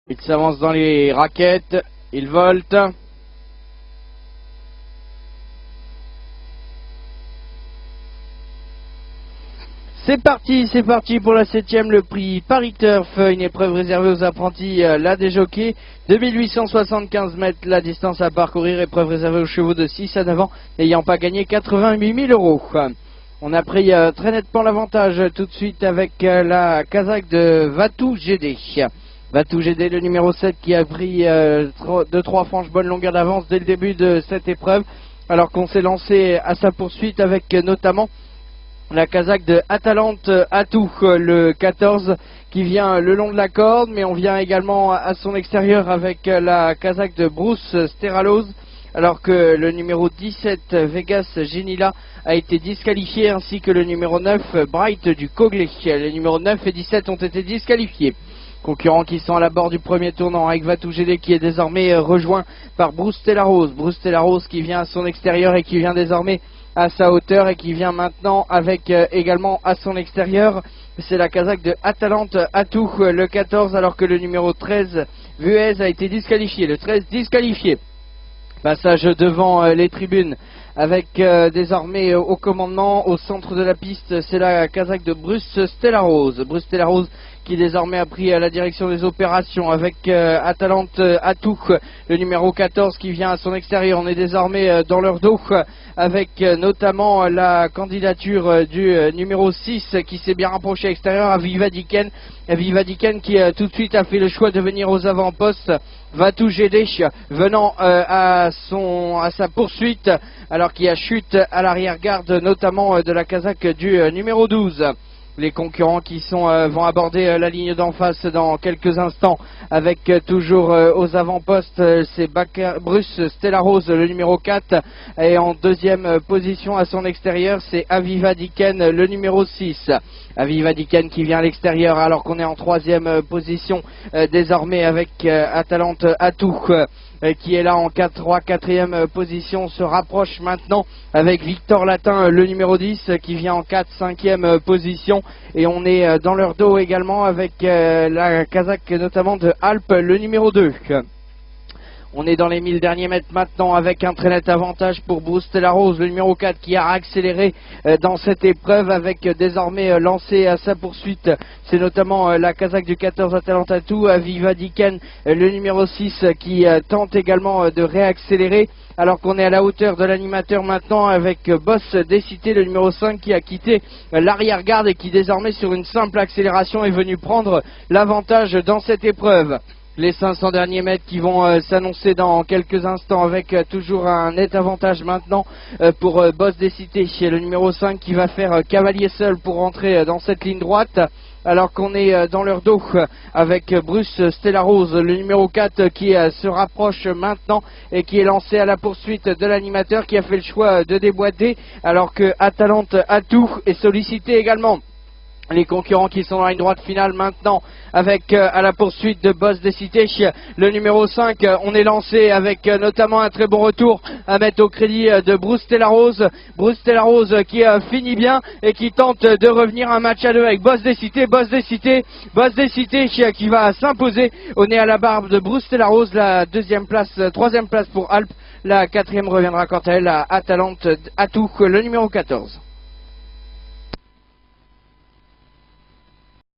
Il s'avance dans les raquettes, il volte. C'est parti pour la 7e, le prix Paris Turf, une épreuve réservée aux apprentis, la des jockeys, 2875 mètres la distance à parcourir, épreuve réservée aux chevaux de 6 à 9 ans, n'ayant pas gagné 88 000 euros. On a pris très nettement l'avantage tout de suite avec la casaque de Vatou GD. Vatou GD, le numéro 7, qui a pris 2-3 franches bonne longueur d'avance dès le début de cette épreuve, alors qu'on s'est lancé à sa poursuite avec notamment la casaque de Atalante Atou, le 14, qui vient le long de la corde, mais on vient également à son extérieur avec la casaque de Bruce Steralose, alors que le numéro 17, Vegas Genila, a été disqualifié, ainsi que le numéro 9, Bright du Cogley. Les numéros 9 et 17 ont été disqualifiés. Concurrents qui sont à la barre du premier tournant, avec Vatou GD qui est désormais rejoint par Bruce Stellarose. Bruce Stellarose qui vient à son extérieur et qui vient désormais à sa hauteur et qui vient maintenant avec également à son extérieur. C'est la casaque de Atalante Atou, le 14, alors que le numéro 13, Vuez, a été disqualifié. Le 13 disqualifié. Passage devant les tribunes avec désormais au commandement, au centre de la piste, c'est la casaque de Bruce Stellarose. Bruce Stellarose qui désormais a pris la direction des opérations avec Atalante Atou, le numéro 14 qui vient à son extérieur. On est désormais dans leur dos avec notamment la candidature du numéro 6 qui s'est bien rapproché à l'extérieur, Aviva Diken. Aviva Diken qui tout de suite a fait le choix de venir aux avant-postes. Vatou GD venant à sa poursuite, alors qu'il y a chute à l'arrière-garde, notamment de la casaque du numéro 12. Les concurrents qui vont aborder la ligne d'en face dans quelques instants, avec toujours aux avant-postes, c'est Bruce Stellarose, le numéro 4, et en deuxième position à son extérieur, c'est Aviva Diken, le numéro 6. Aviva Diken qui vient à l'extérieur, alors qu'on est en troisième position désormais avec Atalante Atou, qui est là en 4e position, se rapproche maintenant avec Victor Latin, le numéro 10, qui vient en 5e position, et on est dans leur dos également avec la casaque notamment de Alpes, le numéro 2. On est dans les 1000 derniers mètres maintenant avec un très net avantage pour Bruce Stellarose, le numéro 4, qui a accéléré dans cette épreuve avec désormais lancé à sa poursuite. C'est notamment la casaque du 14 Atalante Atou, Aviva Diken, le numéro 6, qui tente également de réaccélérer, alors qu'on est à la hauteur de l'animateur maintenant avec Boss Décité, le numéro 5, qui a quitté l'arrière-garde et qui désormais sur une simple accélération est venu prendre l'avantage dans cette épreuve. Les 500 derniers mètres qui vont s'annoncer dans quelques instants avec toujours un net avantage maintenant pour Boss Décité, le numéro 5, qui va faire cavalier seul pour rentrer dans cette ligne droite, alors qu'on est dans leur dos avec Bruce Stellarose, le numéro 4, qui se rapproche maintenant et qui est lancé à la poursuite de l'animateur, qui a fait le choix de déboîter, alors que Atalante Atou est sollicité également. Les concurrents qui sont dans la ligne droite finale maintenant avec à la poursuite de Boss Décité, le numéro 5. On est lancé avec notamment un très bon retour à mettre au crédit de Bruce Stellarose. Bruce Stellarose qui finit bien et qui tente de revenir un match à deux avec Boss Décité. Boss Décité qui va s'imposer au nez à la barbe de Bruce Stellarose. La troisième place pour Alpes. La 4e reviendra quant à elle à Atalante Atou, le numéro 14.